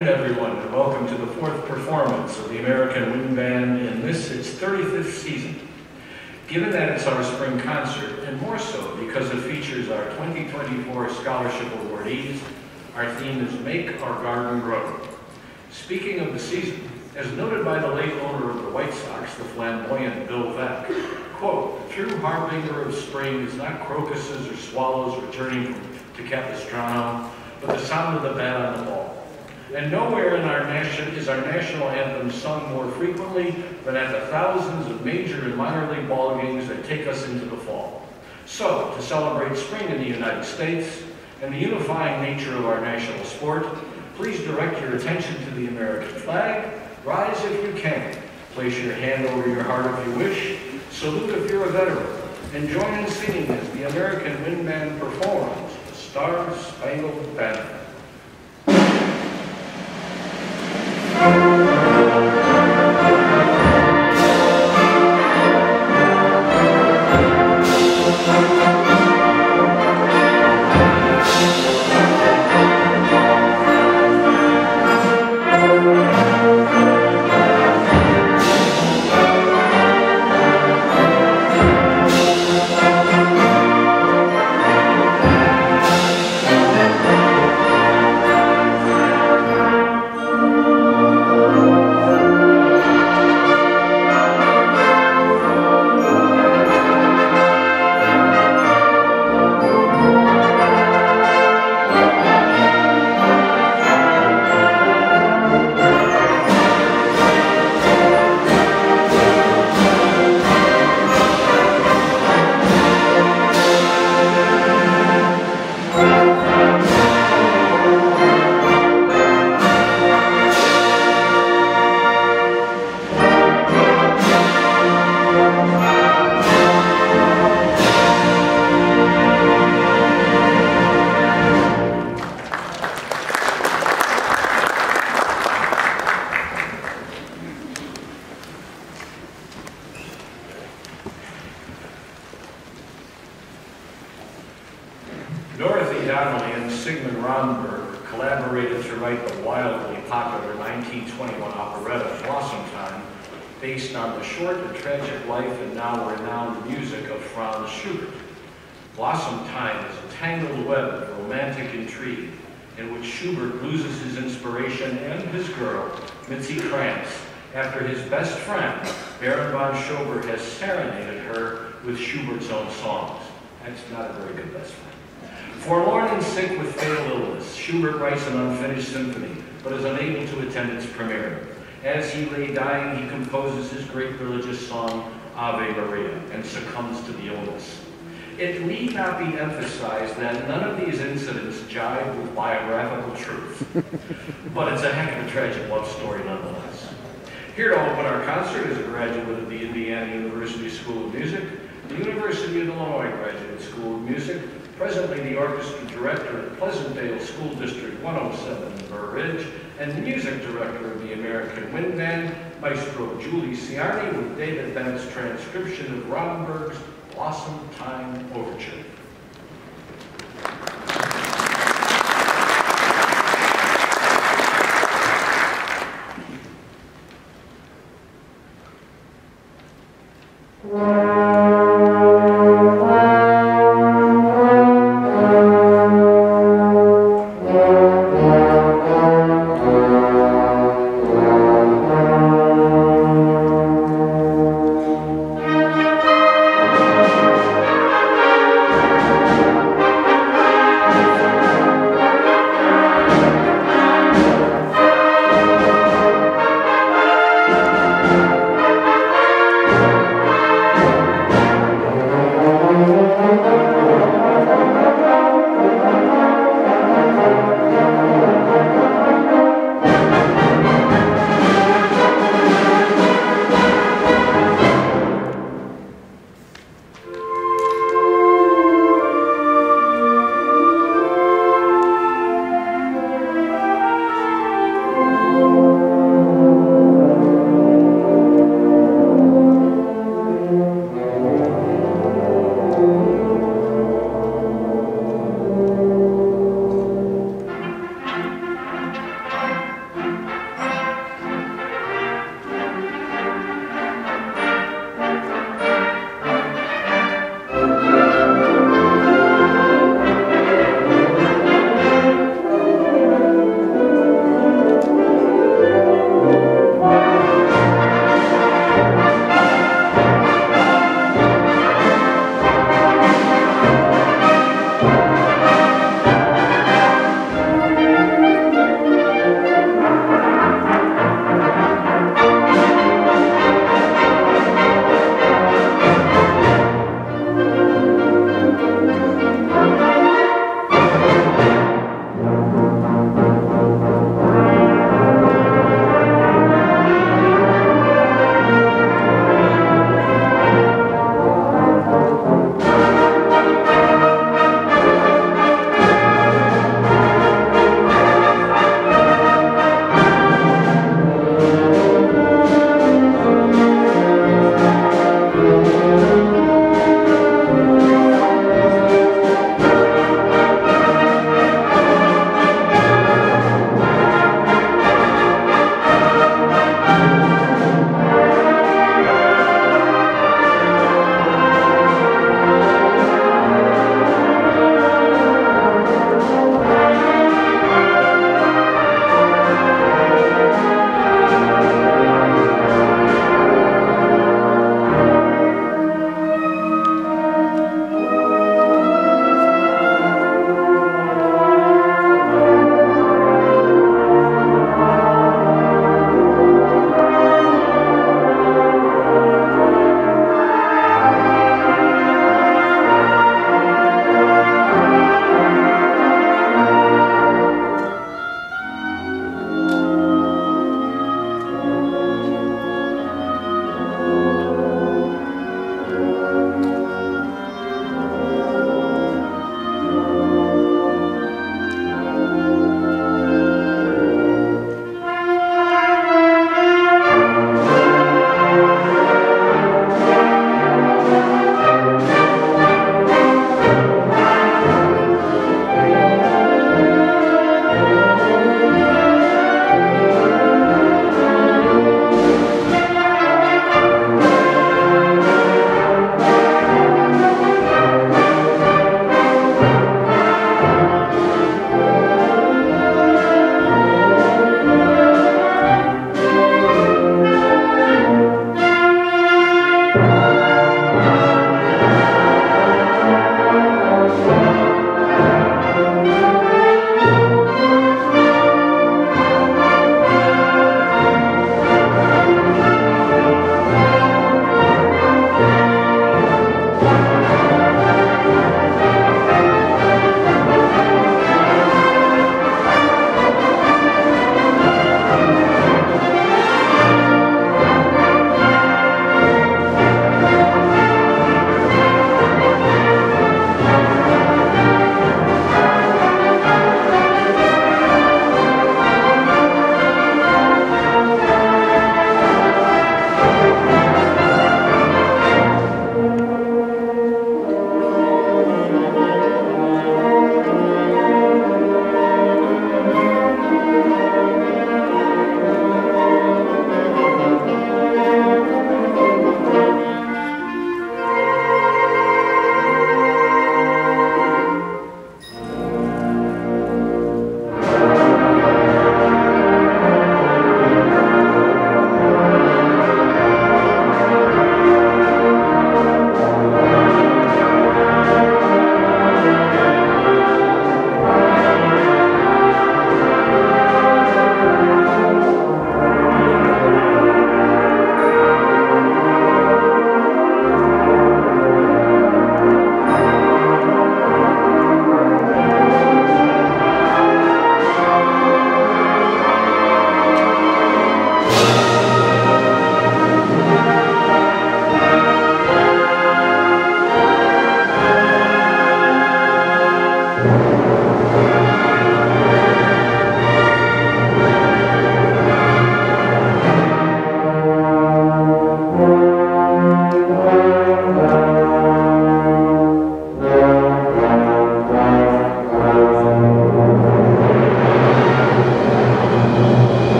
Everyone, and welcome to the fourth performance of the American Wind Band in its 35th season. Given that it's our spring concert, and more so because it features our 2024 scholarship awardees, our theme is Make Our Garden Grow. Speaking of the season, as noted by the late owner of the White Sox, the flamboyant Bill Veeck, quote, "The true harbinger of spring is not crocuses or swallows returning to Capistrano, but the sound of the bat on the ball. And nowhere in our nation is our national anthem sung more frequently than at the thousands of major and minor league ball games that take us into the fall. So, to celebrate spring in the United States and the unifying nature of our national sport, please direct your attention to the American flag, rise if you can, place your hand over your heart if you wish, salute if you're a veteran, and join in singing as the American Wind Band performs the Star-Spangled Banner. Romberg collaborated to write the wildly popular 1921 operetta Blossom Time, based on the short and tragic life and now renowned music of Franz Schubert. Blossom Time is a tangled web of romantic intrigue in which Schubert loses his inspiration and his girl, Mitzi Krantz, after his best friend, Baron von Schober, has serenaded her with Schubert's own songs. That's not a very good best friend. Forlorn and sick with fatal illness, Schubert writes an unfinished symphony, but is unable to attend its premiere. As he lay dying, he composes his great religious song, Ave Maria, and succumbs to the illness. It need not be emphasized that none of these incidents jive with biographical truth, but it's a heck of a tragic love story nonetheless. Here to open our concert is a graduate of the Indiana University School of Music, the University of Illinois Graduate School of Music, presently the orchestra director at Pleasantdale School District 107 in Burr Ridge, and the music director of the American Wind Band, Maestro Julee Phillips, with David Bennett's transcription of Romberg's Blossom Time Overture.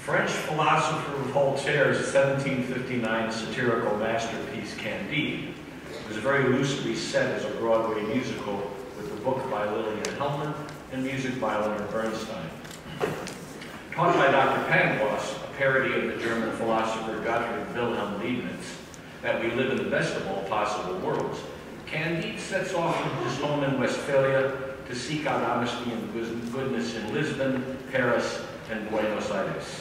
French philosopher Voltaire's 1759 satirical masterpiece, Candide, was very loosely set as a Broadway musical with the book by Lillian Hellman and music by Leonard Bernstein. Taught by Dr. Pangloss, a parody of the German philosopher Gottfried Wilhelm Leibniz, that we live in the best of all possible worlds, Candide sets off from his home in Westphalia to seek out honesty and goodness in Lisbon, Paris, and Buenos Aires.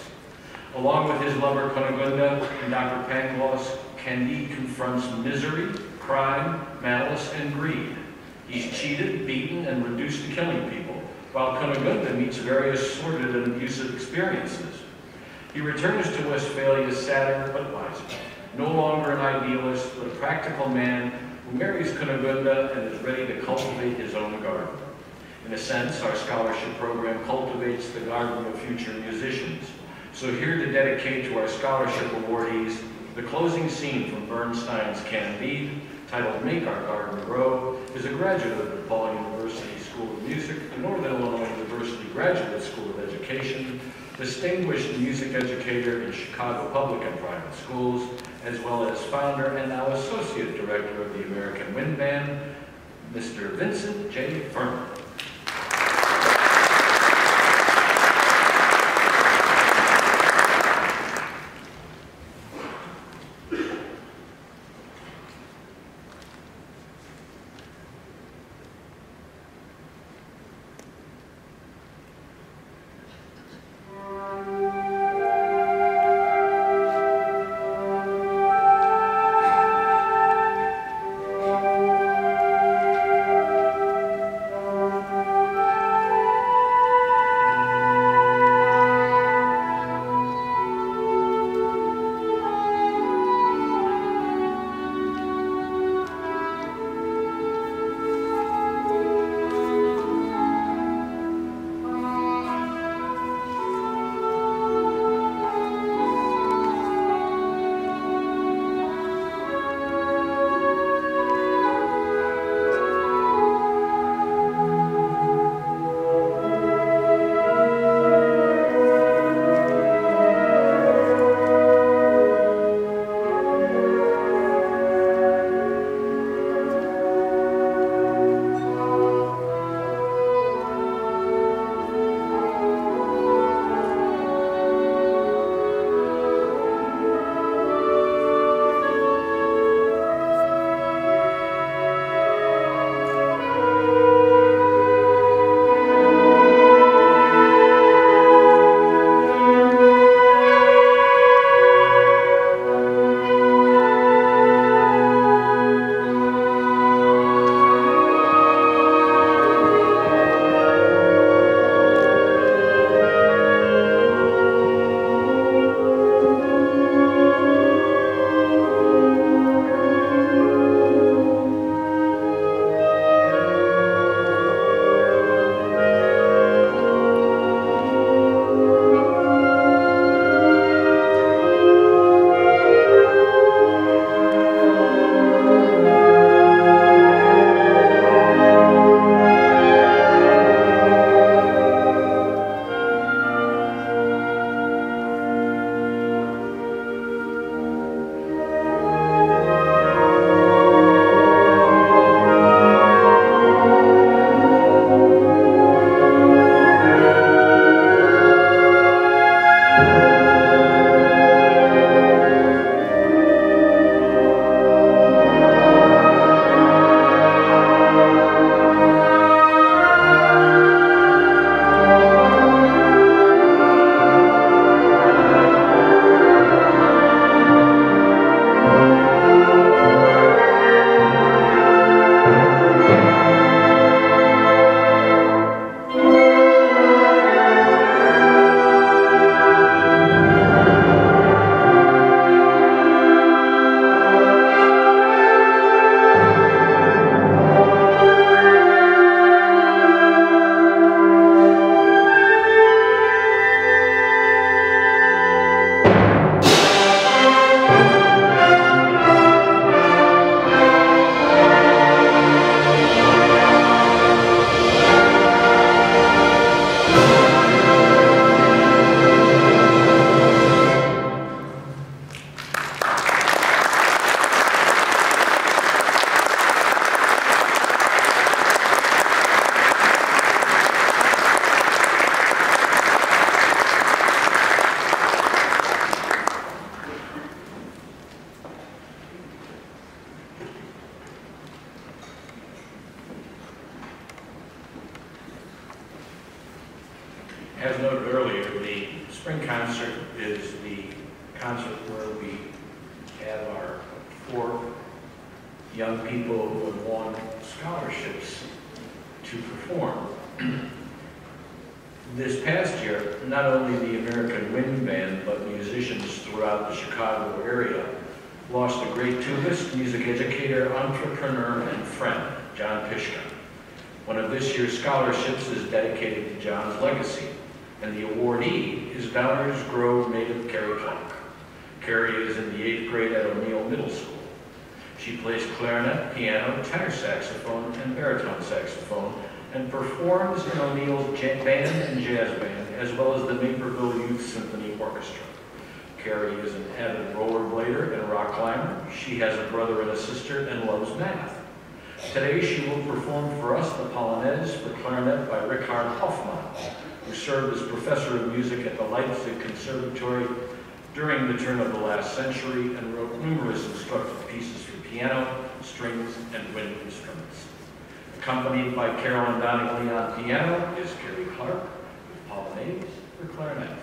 Along with his lover Kunigunda and Dr. Pangloss, Candide confronts misery, crime, malice, and greed. He's cheated, beaten, and reduced to killing people, while Kunigunda meets various sordid and abusive experiences. He returns to Westphalia sadder but wiser, no longer an idealist, but a practical man who marries Kunigunda and is ready to cultivate his own garden. In a sense, our scholarship program cultivates the garden of future musicians. So here to dedicate to our scholarship awardees the closing scene from Bernstein's Candide, titled Make Our Garden Grow, is a graduate of the DePaul University School of Music, the Northern Illinois University Graduate School of Education, distinguished music educator in Chicago public and private schools, as well as founder and now associate director of the American Wind Band, Mr. Vincent J. Furman. As noted earlier, the spring concert is the concert where we have our 4 young people who have won scholarships to perform. This past year, not only the American Wind Band, but musicians throughout the Chicago area lost a great tubist, music educator, entrepreneur, and friend, John Pishka. One of this year's scholarships is dedicated to John's legacy, and the awardee is Downers Grove native Keriann Clark. Carrie is in the 8th grade at O'Neill Middle School. She plays clarinet, piano, tenor saxophone, and baritone saxophone, and performs in O'Neill's band and jazz band, as well as the Naperville Youth Symphony Orchestra. Carrie is an avid rollerblader and rock climber. She has a brother and a sister and loves math. Today she will perform for us the Polonaise for clarinet by Richard Hofmann, who served as professor of music at the Leipzig Conservatory during the turn of the last century and wrote numerous instructive pieces for piano, strings, and wind instruments. Accompanied by Carolyn Donnelly on piano is Keriann Clark with Polonaise for clarinet.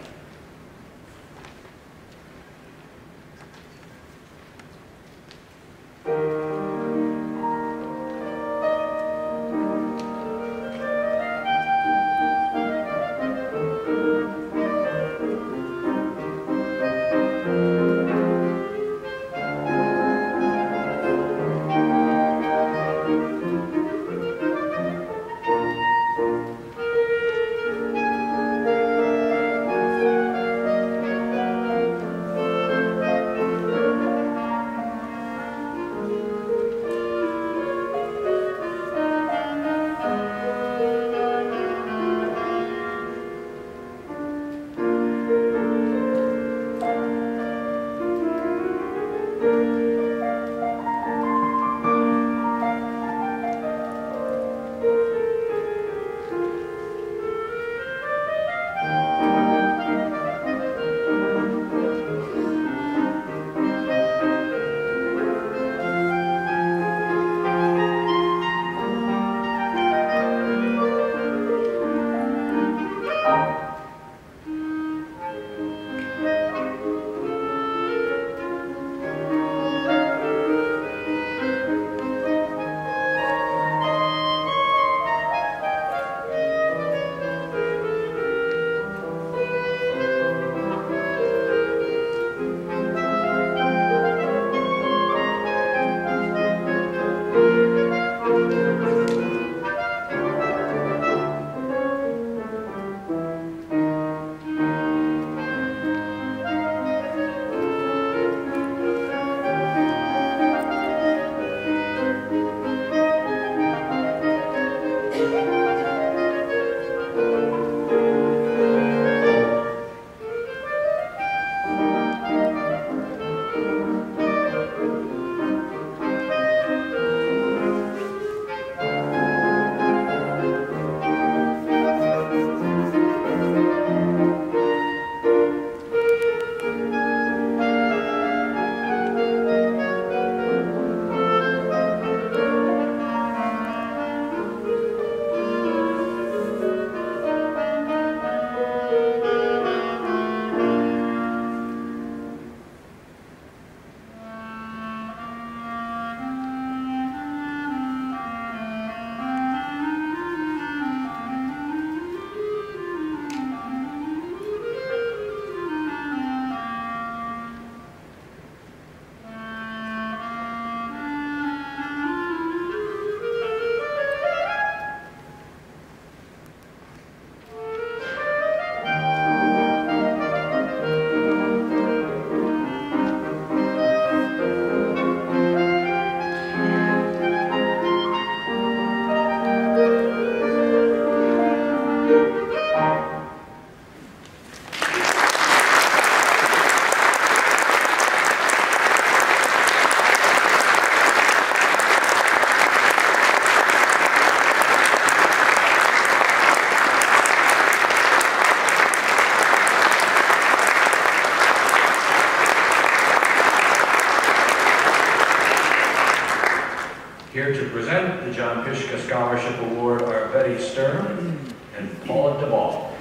Here to present the John Pishka Scholarship Award are Betty Stern and Paula DeBall.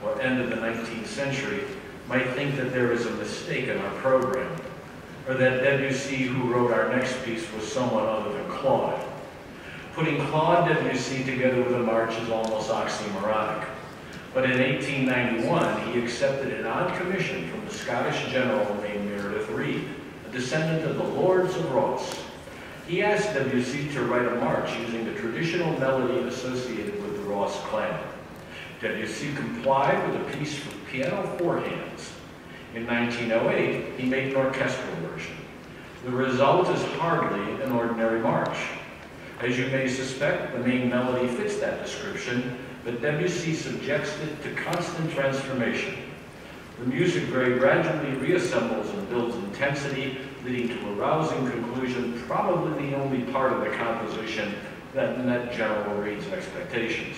Or end of the 19th century, might think that there is a mistake in our program, or that Debussy, who wrote our next piece, was someone other than Claude. Putting Claude Debussy together with a march is almost oxymoronic. But in 1891, he accepted an odd commission from the Scottish general named Meredith Reed, a descendant of the Lords of Ross. He asked Debussy to write a march using the traditional melody associated with the Ross clan. Debussy complied with a piece for piano four hands. In 1908, he made an orchestral version. The result is hardly an ordinary march. As you may suspect, the main melody fits that description, but Debussy subjects it to constant transformation. The music very gradually reassembles and builds intensity, leading to a rousing conclusion, probably the only part of the composition that met General Reed's expectations.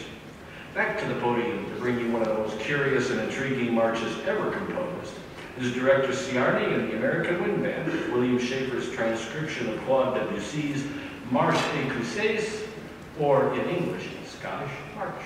Back to the podium to bring you one of the most curious and intriguing marches ever composed is director Ciarni and the American Wind Band with William Schaefer's transcription of Claude Debussy's Marche Écossaise, or in English, Scottish March.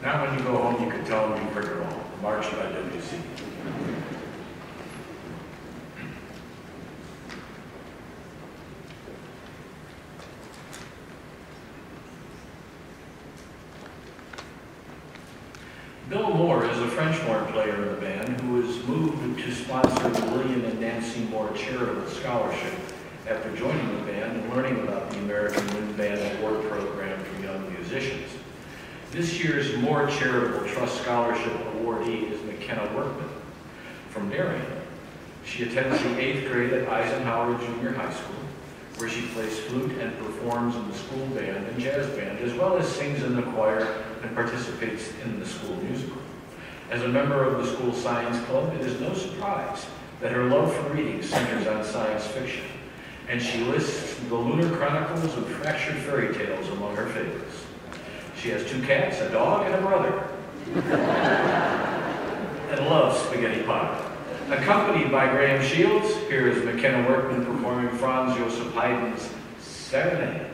Now when you go home, you can tell them you've heard it all. Marche by Debussy. Bill Moore is a French horn player in the band who was moved to sponsor the William and Nancy Moore Charitable Scholarship after joining the band and learning about the American Wind Band Award Program for young musicians. This year's Moore Charitable Trust Scholarship awardee is McKenna Workman from Darien. She attends the 8th grade at Eisenhower Junior High School, where she plays flute and performs in the school band and jazz band, as well as sings in the choir and participates in the school musical. As a member of the school science club, it is no surprise that her love for reading centers on science fiction, and she lists the Lunar Chronicles of Fractured Fairy Tales among her favorites. She has 2 cats, a dog, and a brother, and loves spaghetti pie. Accompanied by Graeme Shields, here is McKenna Workman performing Franz Joseph Haydn's Serenade.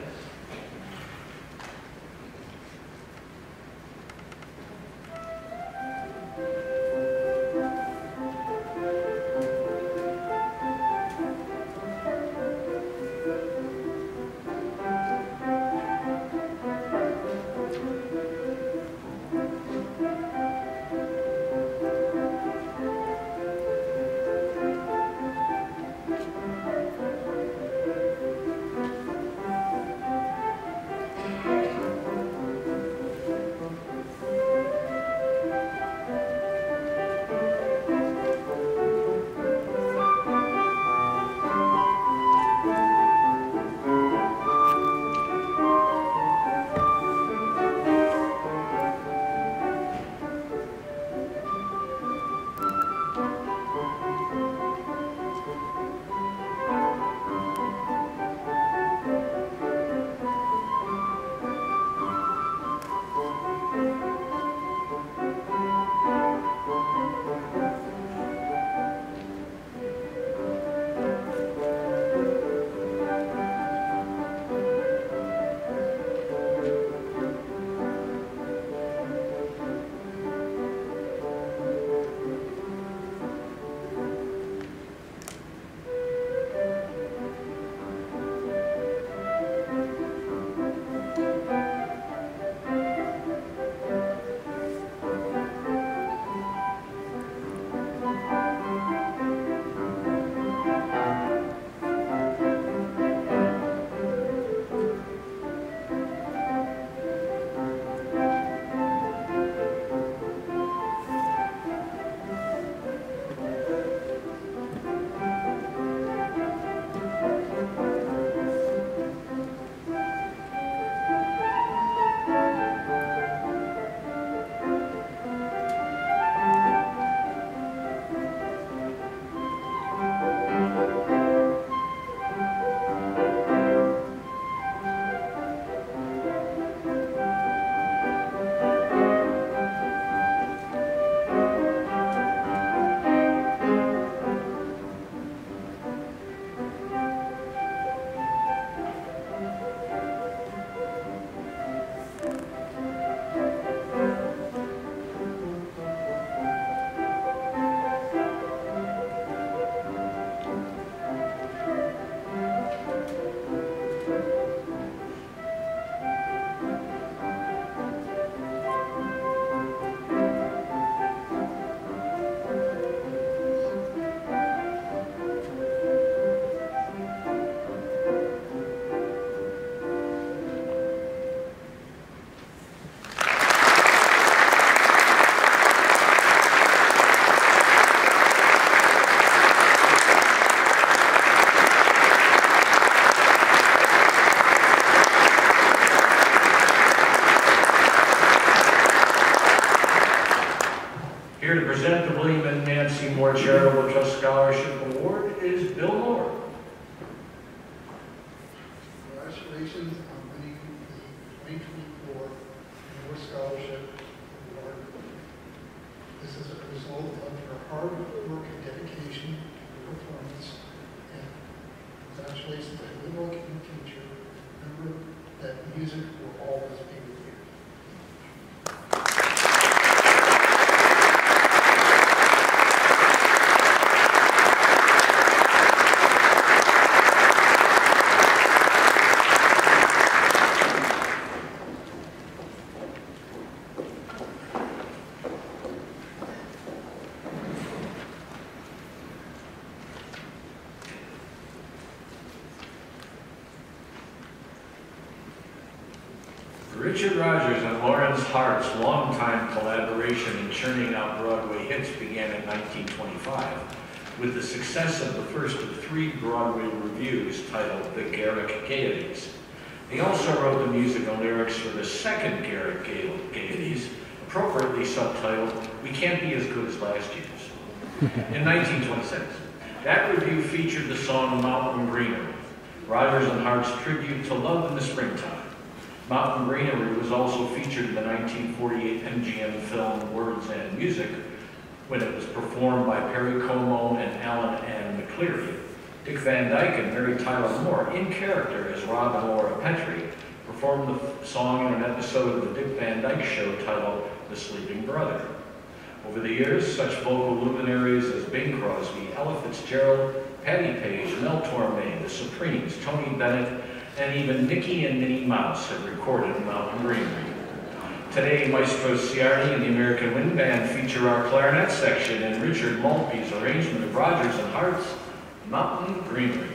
Here to present the William and Nancy Moore Charitable Trust Scholarship Award is Bill Moore. Congratulations on winning the 2024 Moore Scholarship Award. This is a result of your hard work and dedication to your performance. And congratulations on good luck in the future. Remember that music will always be with you. Richard Rodgers and Lawrence Hart's longtime collaboration in churning out Broadway hits began in 1925 with the success of the first of 3 Broadway revues titled The Garrick Gaieties. He also wrote the musical lyrics for the second Garrick Gaieties, appropriately subtitled, We Can't Be As Good as Last Year's, in 1926. That revue featured the song Mountain Greenery, Rodgers and Hart's tribute to love in the springtime. Mountain Greenery was also featured in the 1948 MGM film Words and Music when it was performed by Perry Como and Alan Ann McCleary. Dick Van Dyke and Mary Tyler Moore, in character as Rob and Laura Petrie, performed the song in an episode of the Dick Van Dyke Show titled The Sleeping Brother. Over the years, such vocal luminaries as Bing Crosby, Ella Fitzgerald, Patti Page, Mel Torme, the Supremes, Tony Bennett, and even Mickey and Minnie Mouse have recorded Mountain Greenery. Today, Maestro Ciardi and the American Wind Band feature our clarinet section in Richard Maltby's arrangement of Rodgers and Hart's Mountain Greenery.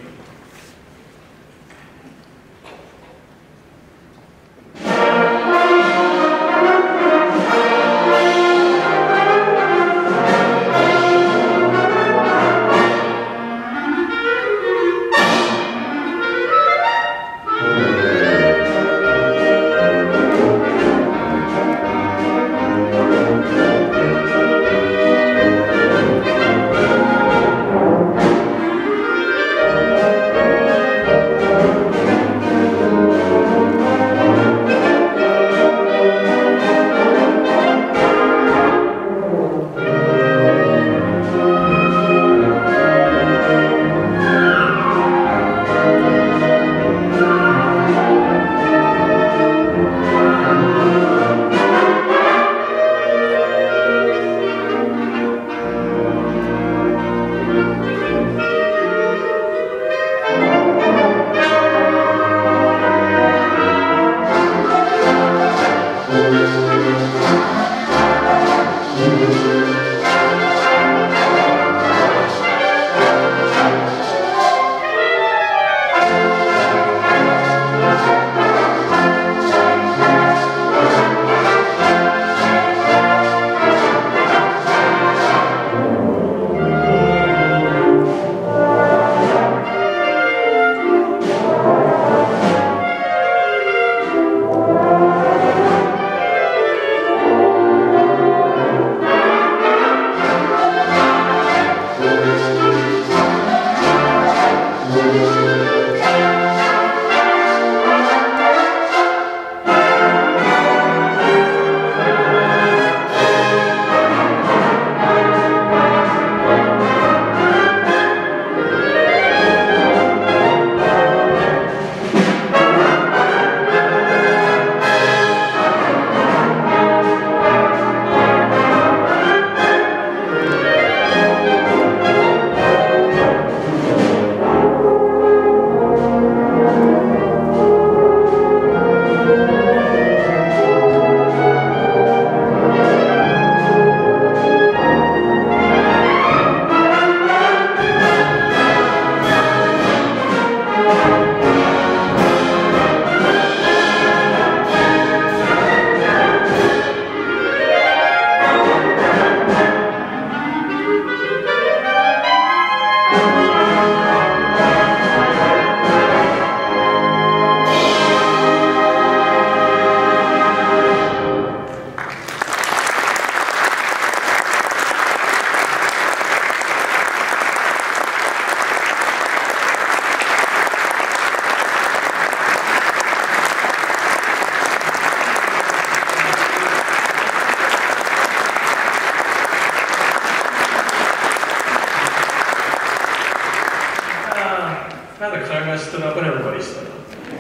Now the clarinet stood up and everybody stood up.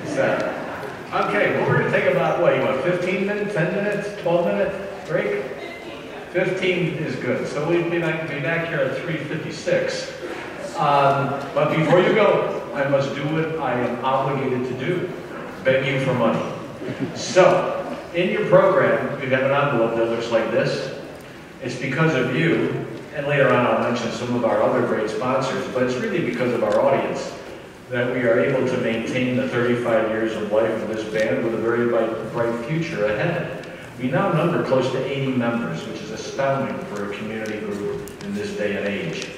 So, okay, well, we're going to take about, what, you want 15 minutes, 10 minutes, 12-minute break? 15 is good. So we'll be back here at 3:56. But before you go, I must do what I am obligated to do, beg you for money. So, in your program, you have an envelope that looks like this. It's because of you, and later on I'll mention some of our other great sponsors, but it's really because of our audience. that we are able to maintain the 35 years of life of this band with a very bright future ahead. We now number close to 80 members, which is astounding for a community group in this day and age.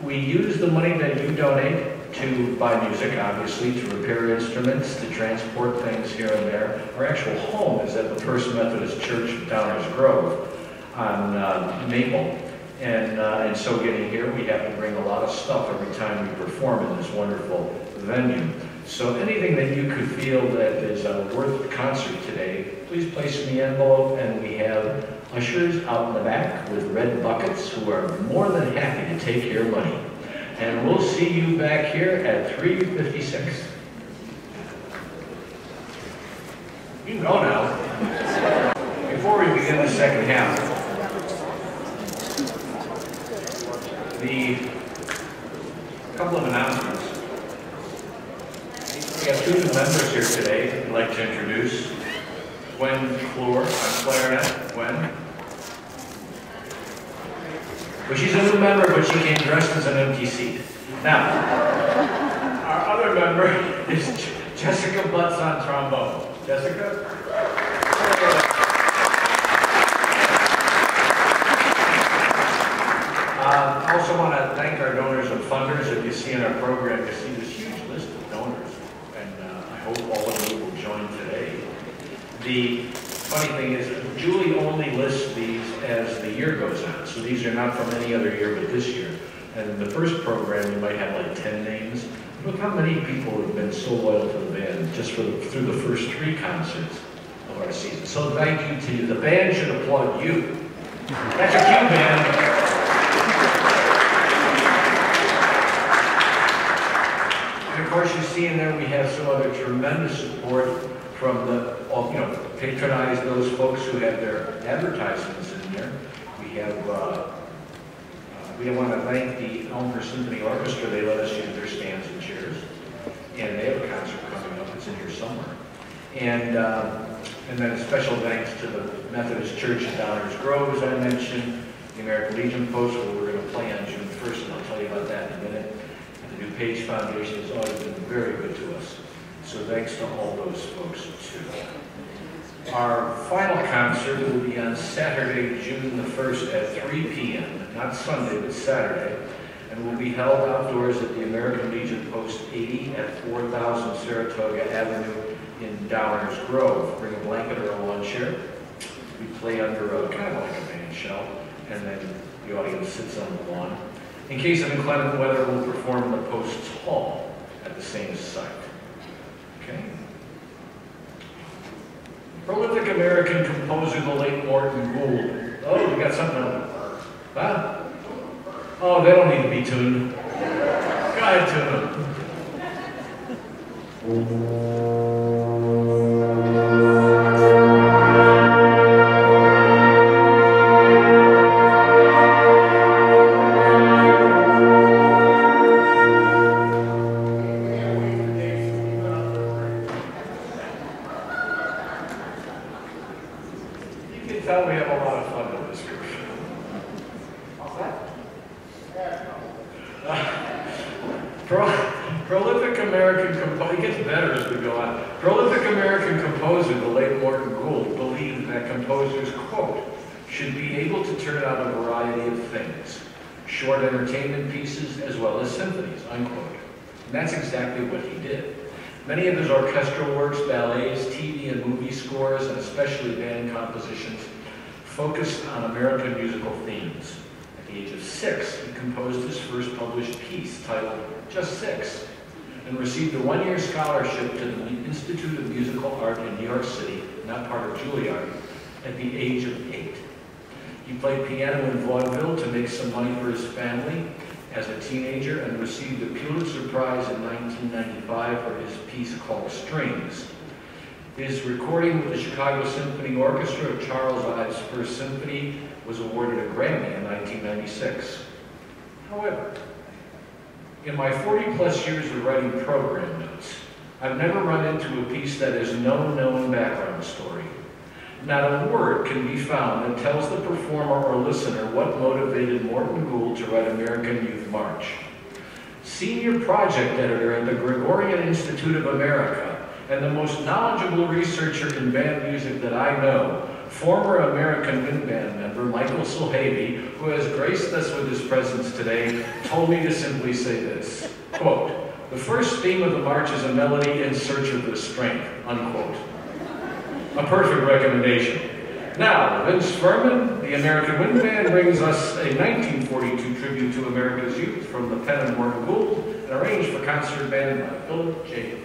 We use the money that you donate to buy music, obviously, to repair instruments, to transport things here and there. Our actual home is at the First Methodist Church of Downers Grove on Maple. And so getting here, we have to bring a lot of stuff every time we perform in this wonderful venue. So anything that you could feel that is worth the concert today, please place in the envelope, and we have ushers out in the back with red buckets who are more than happy to take your money. And we'll see you back here at 3:56. You can go now. Before we begin the second half, a couple of announcements. We have two new members here today I'd like to introduce. Gwen Floor on clarinet. Gwen? Well, she's a new member, but she came dressed as an empty seat. Now, our other member is Jessica Butts on trombone. Jessica? I also want to thank our donors and funders. If you see in our program, you see this huge list of donors, and I hope all of you will join today. The funny thing is, Julie only lists these as the year goes on, so these are not from any other year but this year. And in the first program, you might have like 10 names. Look how many people have been so loyal to the band just through the first 3 concerts of our season. So thank you to you. The band should applaud you. That's a cue, band. And of course, you see in there we have some other tremendous support from the, patronize those folks who have their advertisements in there. We want to thank the Elmer Symphony Orchestra. They let us use their stands and chairs. And they have a concert coming up. It's in here somewhere. And then a special thanks to the Methodist Church in Downers Grove, as I mentioned, the American Legion Post, where we're going to play on June 1st, and I'll tell you about that in a minute. And the New Page Foundation has always been very good to us. So thanks to all those folks, too. Our final concert will be on Saturday, June the 1st at 3 p.m., not Sunday, but Saturday, and will be held outdoors at the American Legion Post 80 at 4000 Saratoga Avenue in Downers Grove. Bring a blanket or a lawn chair. We play under kind of like a band shell, and then the audience sits on the lawn. In case of inclement weather, we'll perform in the Post's Hall at the same site. Okay. Prolific American composer, the late Morton Gould. Oh, we got something else. Huh? Oh, they don't need to be tuned. Go ahead, tune them. Short entertainment pieces as well as symphonies, unquote. And that's exactly what he did. Many of his orchestral works, ballets, TV and movie scores, and especially band compositions focused on American musical themes. At the age of 6, he composed his first published piece titled Just 6, and received a 1-year scholarship to the Institute of Musical Art in New York City, not part of Juilliard, at the age of 8. He played piano in vaudeville to make some money for his family as a teenager and received the Pulitzer Prize in 1995 for his piece called Strings. His recording with the Chicago Symphony Orchestra of Charles Ives' First Symphony was awarded a Grammy in 1996. However, in my 40-plus years of writing program notes, I've never run into a piece that has no known background story. Not a word can be found that tells the performer or listener what motivated Morton Gould to write American Youth March. senior project editor at the Gregorian Institute of America, and the most knowledgeable researcher in band music that I know, former American Wind Band member Michael Silhavy, who has graced us with his presence today, told me to simply say this, quote, "The first theme of the march is a melody in search of restraint," unquote. A perfect recommendation. Now, Vince Furman, the American Wind Band, brings us a 1942 tribute to America's youth from the pen of Morton Gould, and arranged for concert band by Philip J.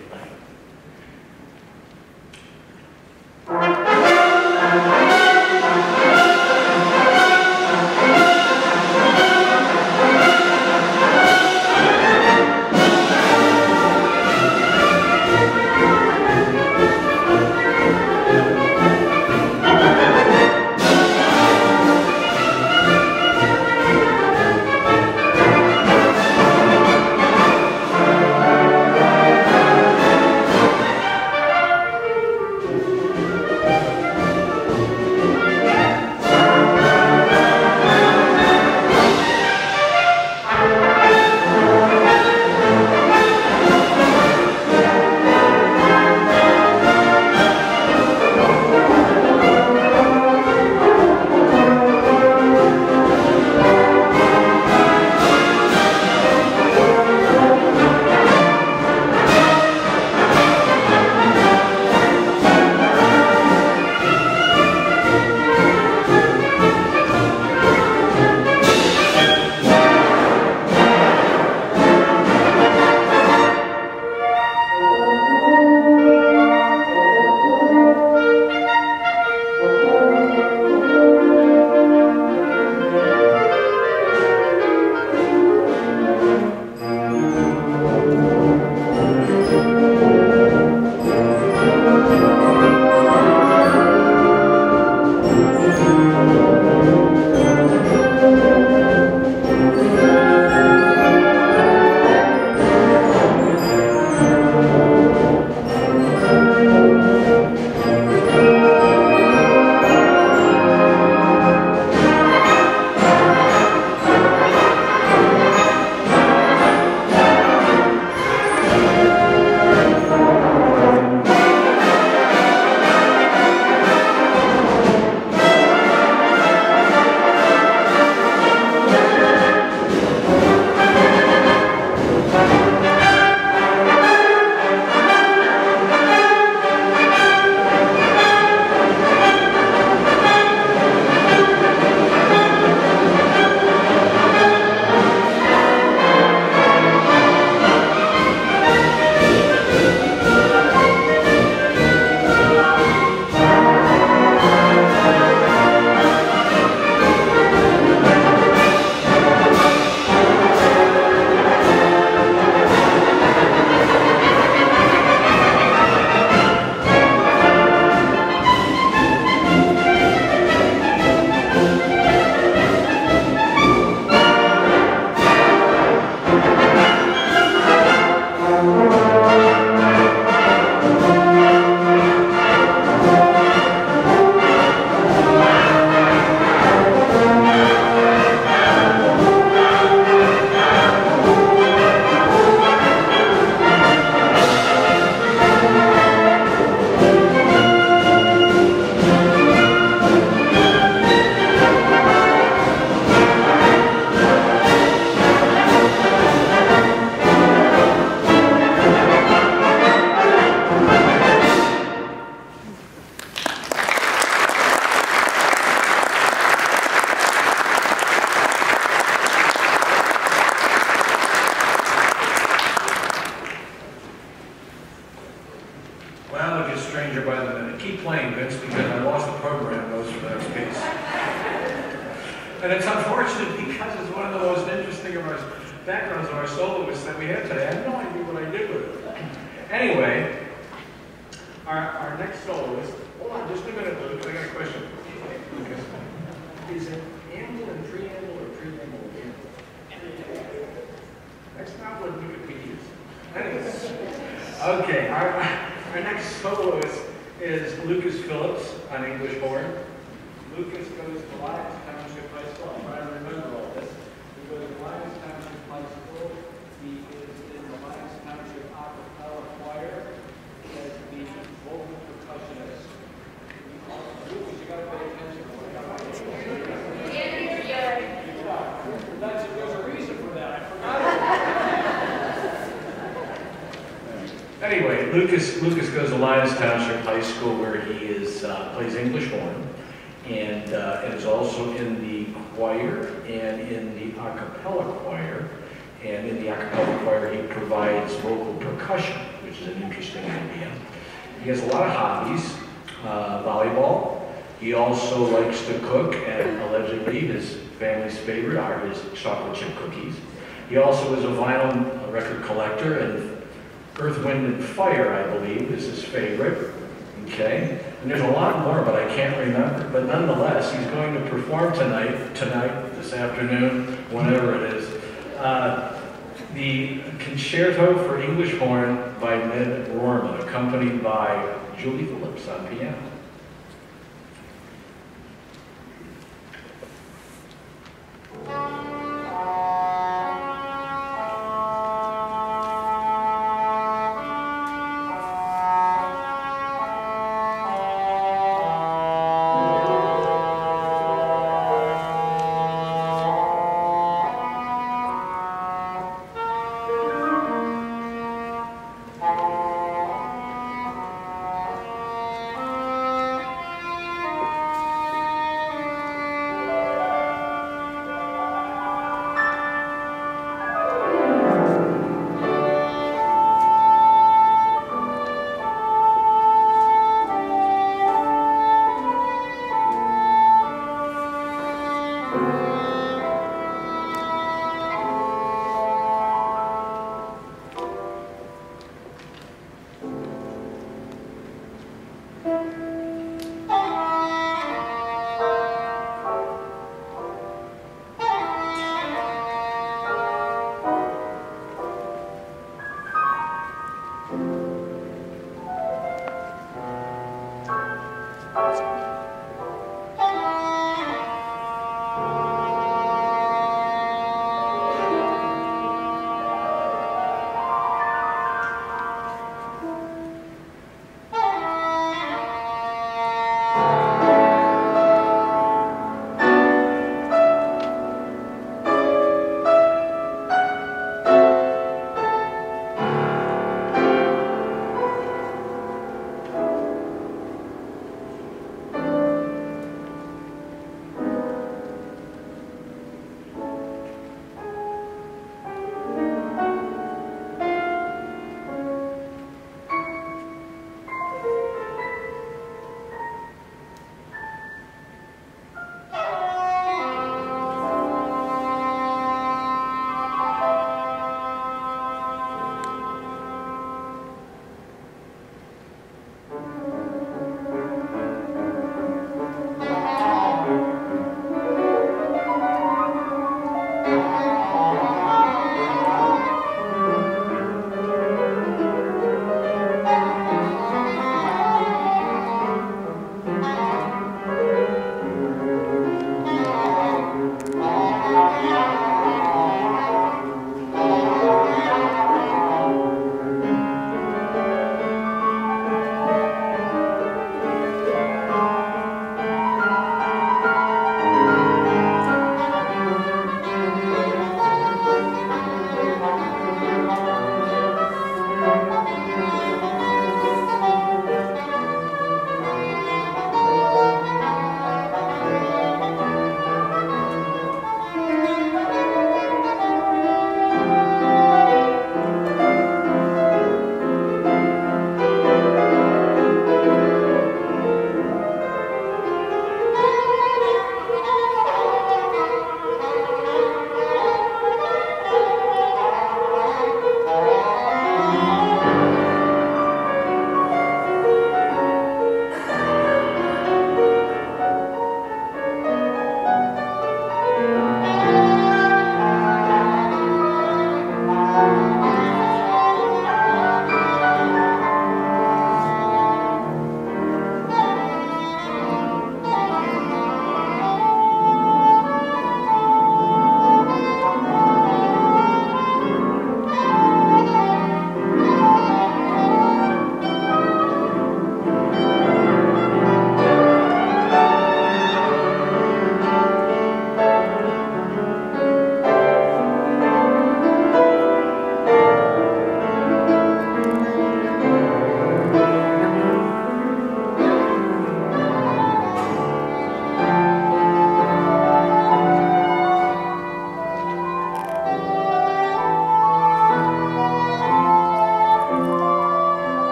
And it's unfortunate because it's one of the most interesting of our backgrounds of our soloists that we have today. I have no idea what I did with it. Anyway, our next soloist, hold on just a minute, Luke, I got a question. Is it Amble and Preamble or Preamble and Amble? That's not what Wikipedia is. Anyways, okay, our next soloist is Lukas Phillips on English horn. Lukas goes to Lyons Township High School. I'm trying to remember all this. He goes to Lyons Township High School. He is Lukas goes to Lyons Township High School, where he is plays English horn, and is also in the choir and in the a cappella choir. And in the a cappella choir, he provides vocal percussion, which is an interesting idea. He has a lot of hobbies, volleyball. He also likes to cook, and allegedly his family's favorite are his chocolate chip cookies. He also is a vinyl record collector, and Earth, Wind, and Fire, I believe, is his favorite. Okay? And there's a lot more, but I can't remember. But nonetheless, he's going to perform tonight, this afternoon, whenever it is, the Concerto for English Horn by Ned Rorem, accompanied by Julee Phillips on piano. Thank you.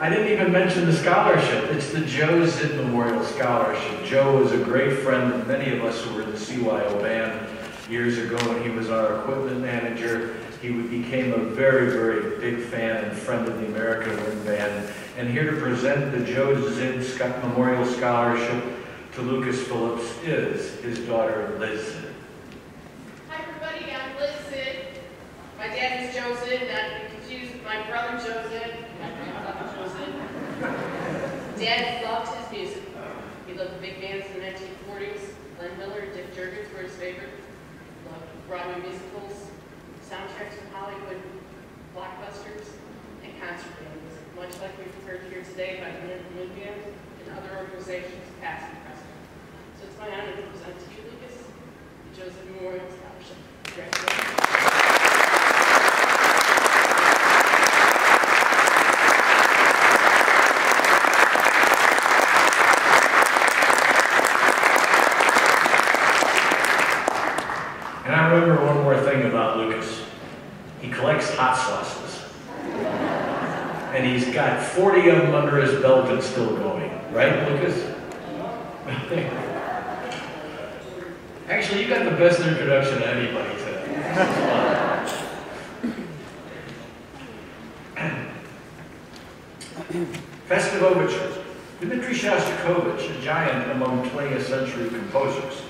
I didn't even mention the scholarship. It's the Joe Zid Memorial Scholarship. Joe was a great friend of many of us who were in the CYO band years ago when he was our equipment manager. He became a very, very big fan and friend of the American Wind Band. And here to present the Joe Zid Memorial Scholarship to Lukas Phillips is his daughter, Liz Zid. Hi everybody, I'm Liz Zid. My dad is Joe Zid, not to be confused with my brother Joe Zid. My grandfather Joe Zid. Dad loved his music. He loved the big bands in the 1940s. Glenn Miller and Dick Jurgens were his favorite. Loved Broadway musicals, soundtracks from Hollywood, blockbusters, and concert bands, much like we've heard here today by the American Wind Band and other organizations past and present. So it's my honor to present to you, Lukas, the Joseph Memorial Scholarship. Congratulations. And I remember one more thing about Lukas. He collects hot sauces. And he's got 40 of them under his belt and still going. Right, Lukas? Actually, you got the best introduction to anybody today. Festive Overture. Dmitri Shostakovich, a giant among 20th century composers,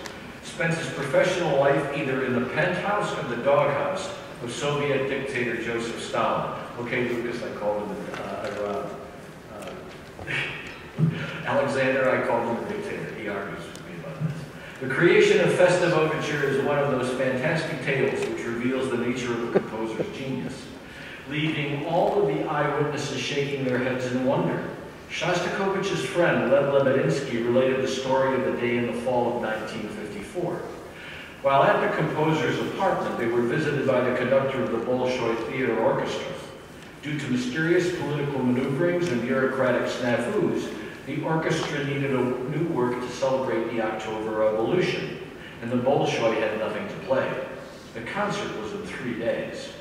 spends his professional life either in the penthouse or the doghouse of Soviet dictator Joseph Stalin. Okay, Lukas, I called him Alexander, I called him the dictator. He argues with me about this. The creation of Festive Overture is one of those fantastic tales which reveals the nature of the composer's genius, leaving all of the eyewitnesses shaking their heads in wonder. Shostakovich's friend, Lev Lebedinsky, related the story of the day in the fall of 1954. While at the composer's apartment, they were visited by the conductor of the Bolshoi Theater Orchestra. Due to mysterious political maneuverings and bureaucratic snafus, the orchestra needed a new work to celebrate the October Revolution, and the Bolshoi had nothing to play. The concert was in 3 days,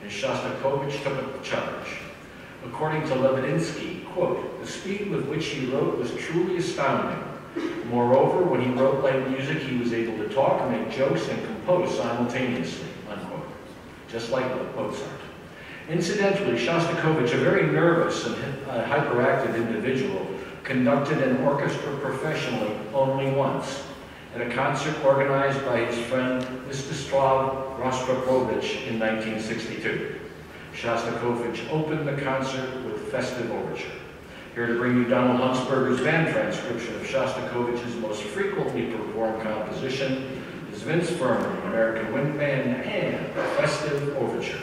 and Shostakovich took up the charge. According to Lebedinsky, quote, "The speed with which he wrote was truly astounding. Moreover, when he wrote light music, he was able to talk, make jokes, and compose simultaneously," unquote, just like Mozart. Incidentally, Shostakovich, a very nervous and hyperactive individual, conducted an orchestra professionally only once, at a concert organized by his friend Mstislav Rostropovich in 1962. Shostakovich opened the concert with Festive Overture. Here to bring you Donald Huntsberger's band transcription of Shostakovich's most frequently performed composition is Vince Furman, American Wind Band, and Festive Overture.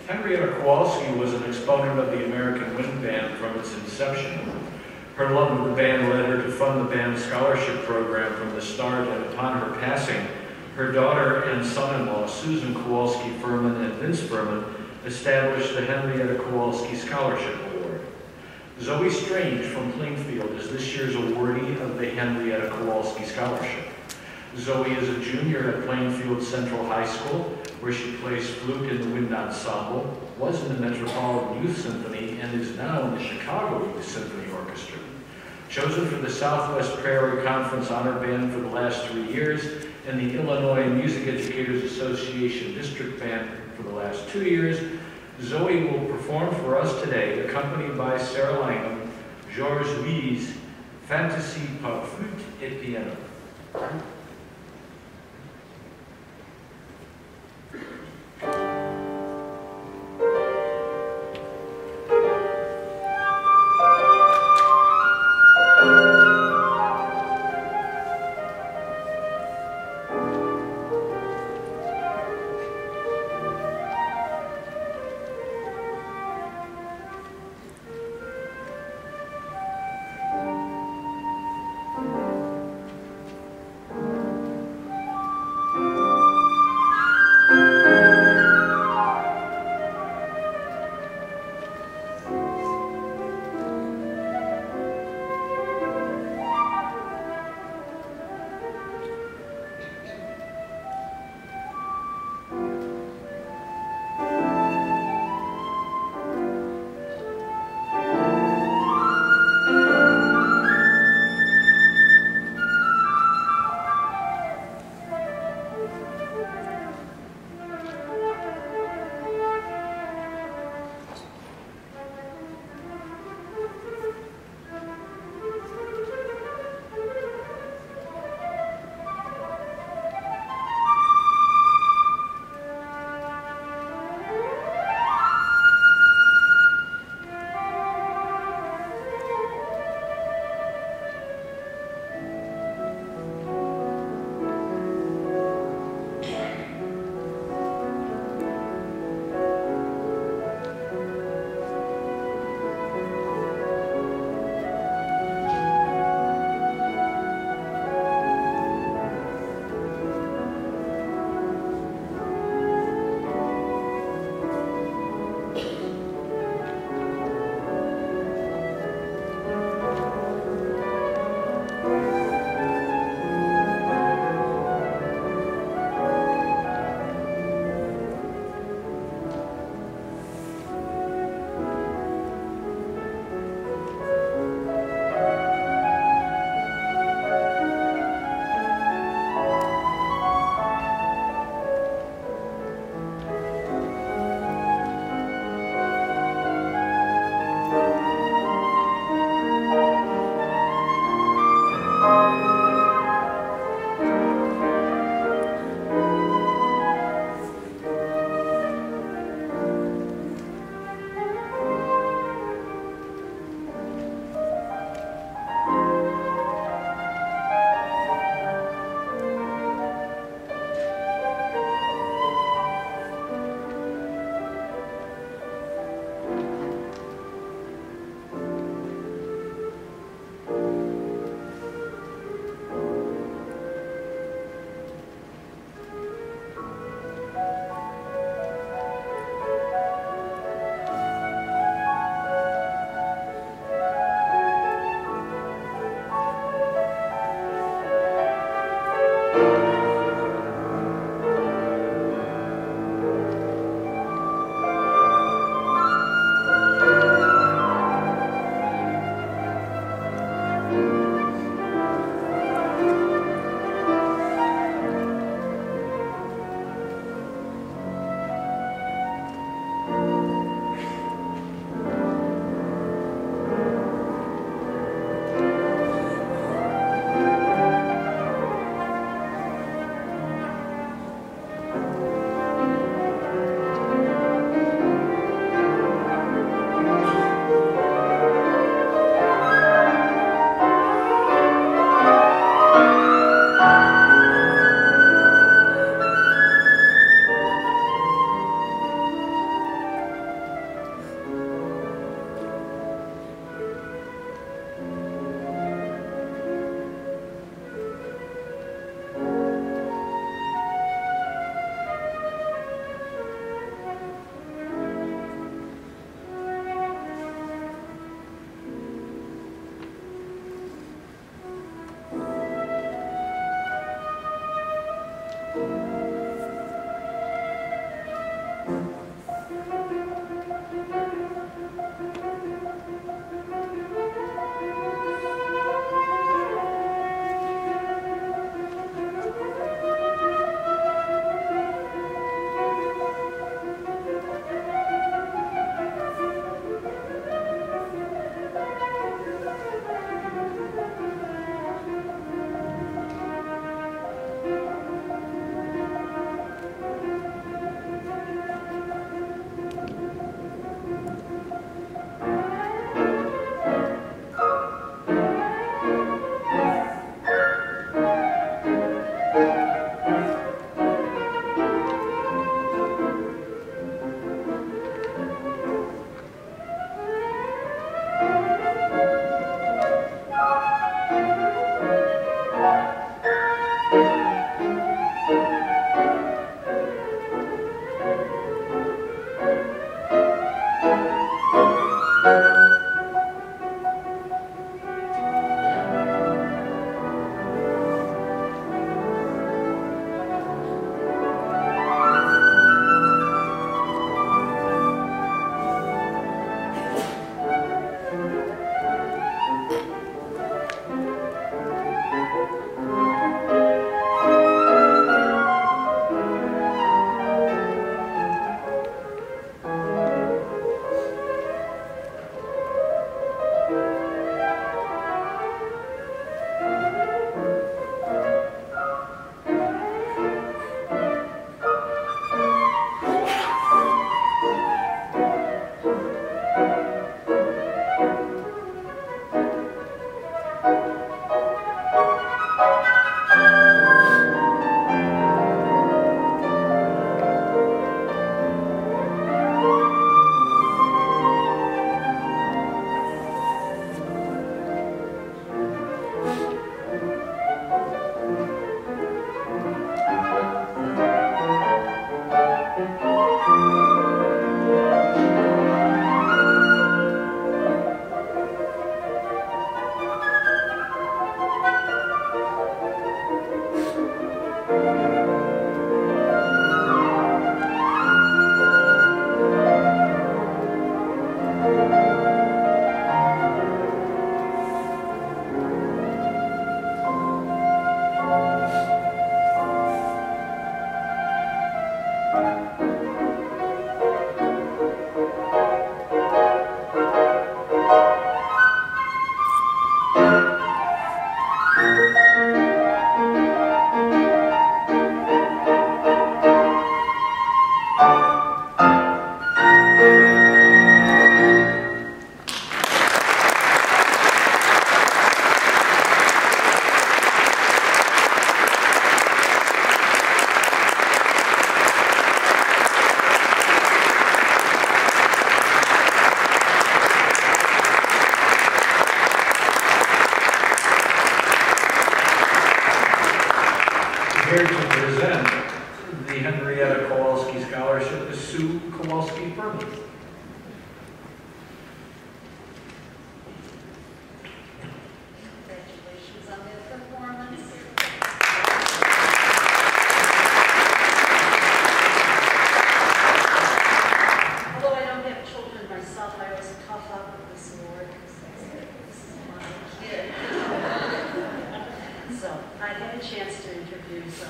Henrietta Kowalski was an exponent of the American Wind Band from its inception. Her love of the band led her to fund the band's scholarship program from the start, and upon her passing, her daughter and son-in-law, Susan Kowalski Furman and Vince Furman, established the Henrietta Kowalski Scholarship Award. Zoe Strange from Plainfield is this year's awardee of the Henrietta Kowalski Scholarship. Zoe is a junior at Plainfield Central High School, where she plays flute in the wind ensemble, was in the Metropolitan Youth Symphony, and is now in the Chicago Youth Symphony Orchestra. Chosen for the Southwest Prairie Conference Honor Band for the last 3 years, and the Illinois Music Educators Association District Band for the last 2 years, Zoe will perform for us today, accompanied by Sarah Langham, Georges Lee's Fantasy par flûte et piano.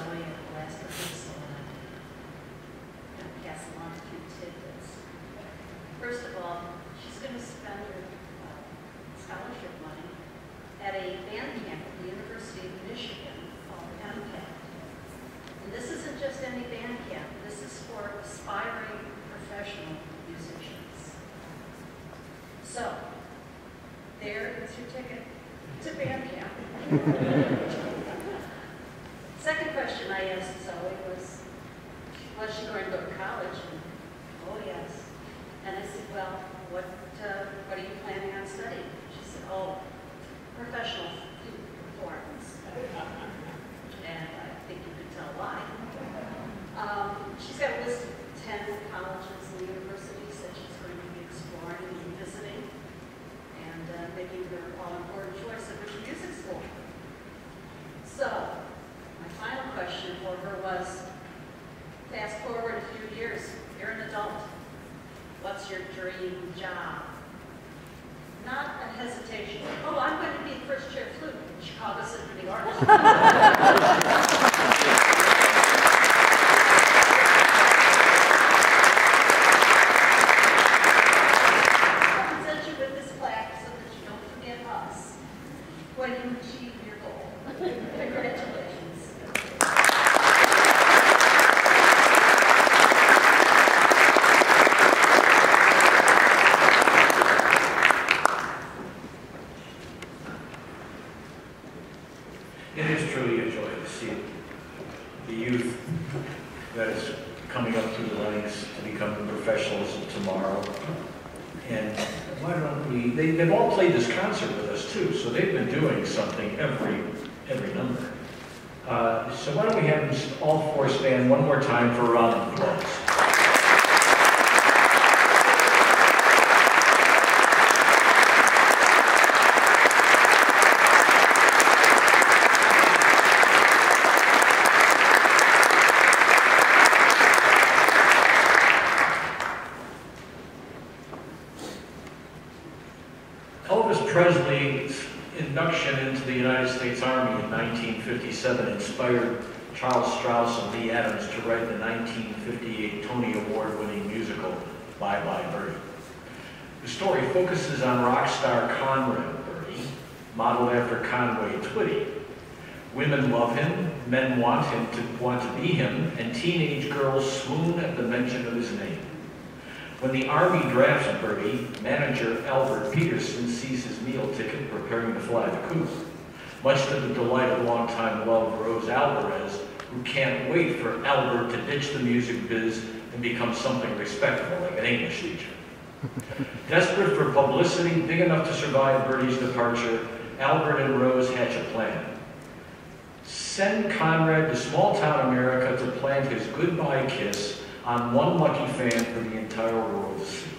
Zoe at the last rehearsal, and I'm going to pass along a few tidbits. First of all, she's going to spend her scholarship money at a band camp at the University of Michigan called MPAT. And this isn't just any band camp. This is for aspiring professional musicians. So, there is your ticket to band camp. Second question I asked Zoe was she going to go to college? And, oh, yes. And I said, well, what are you planning on studying? She said, oh, professional flute performance. And I think you could tell why. She's got a list of 10 colleges and universities that she's going to be exploring and visiting, and making her all-important choice of which music school. So, my final question for her was, fast forward a few years, you're an adult. What's your dream job? Not a hesitation. Oh, I'm going to be first chair flute in Chicago Symphony Orchestra. When you achieve your goal. Congratulations. It is truly a joy to see the youth that is coming up through the ranks to become the professionals of tomorrow. And why don't we, they've all played this concert with us too, so they've been doing something every number. So why don't we have them all four stand one more time for a round of applause. Presley's induction into the United States Army in 1957 inspired Charles Strauss and Lee Adams to write the 1958 Tony Award-winning musical, Bye Bye Birdie. The story focuses on rock star Conrad Birdie, modeled after Conway Twitty. Women love him, men want to be him, and teenage girls swoon at the mention of his name. When the Army drafts Birdie, manager Albert Peterson sees his meal ticket preparing to fly the coop, much to the delight of longtime love Rose Alvarez, who can't wait for Albert to ditch the music biz and become something respectable like an English teacher. Desperate for publicity big enough to survive Birdie's departure, Albert and Rose hatch a plan. Send Conrad to small-town America to plant his goodbye kiss on one lucky fan for the entire world to see.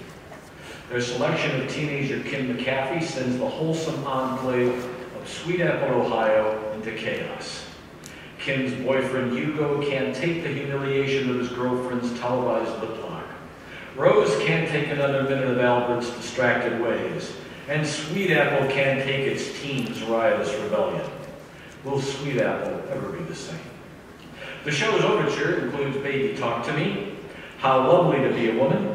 Their selection of teenager Kim McAfee sends the wholesome enclave of Sweet Apple, Ohio into chaos. Kim's boyfriend Hugo can't take the humiliation of his girlfriend's televised lip lock. Rose can't take another minute of Albert's distracted ways. And Sweet Apple can't take its teen's riotous rebellion. Will Sweet Apple ever be the same? The show's overture includes Baby Talk to Me, How Lovely to Be a Woman,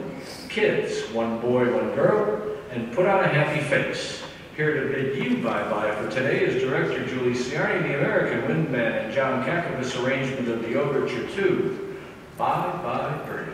Kids, One Boy, One Girl, and Put on a Happy Face. Here to bid you bye-bye for today is director Julee Phillips, the American Wind Band, and John Kakavas' arrangement of the Overture 2, Bye Bye Birdie.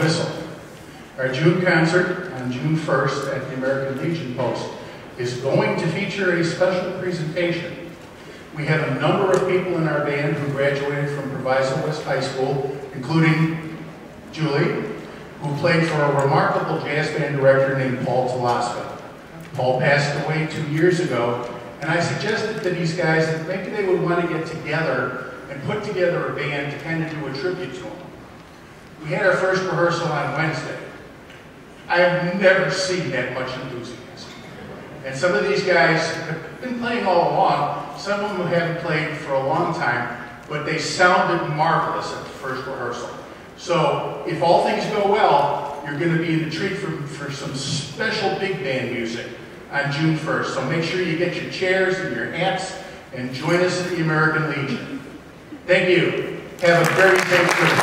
whistle. Our June concert on June 1st at the American Legion Post is going to feature a special presentation. We have a number of people in our band who graduated from Proviso West High School, including Julie, who played for a remarkable jazz band director named Paul Talaska. Paul passed away 2 years ago, and I suggested to these guys that maybe they would want to get together and put together a band to kind of do a tribute to him. We had our first rehearsal on Wednesday. I have never seen that much enthusiasm. And some of these guys have been playing all along. Some of them haven't played for a long time, but they sounded marvelous at the first rehearsal. So if all things go well, you're going to be in the treat for some special big band music on June 1st. So make sure you get your chairs and your hats and join us at the American Legion. Thank you. Have a very safe trip.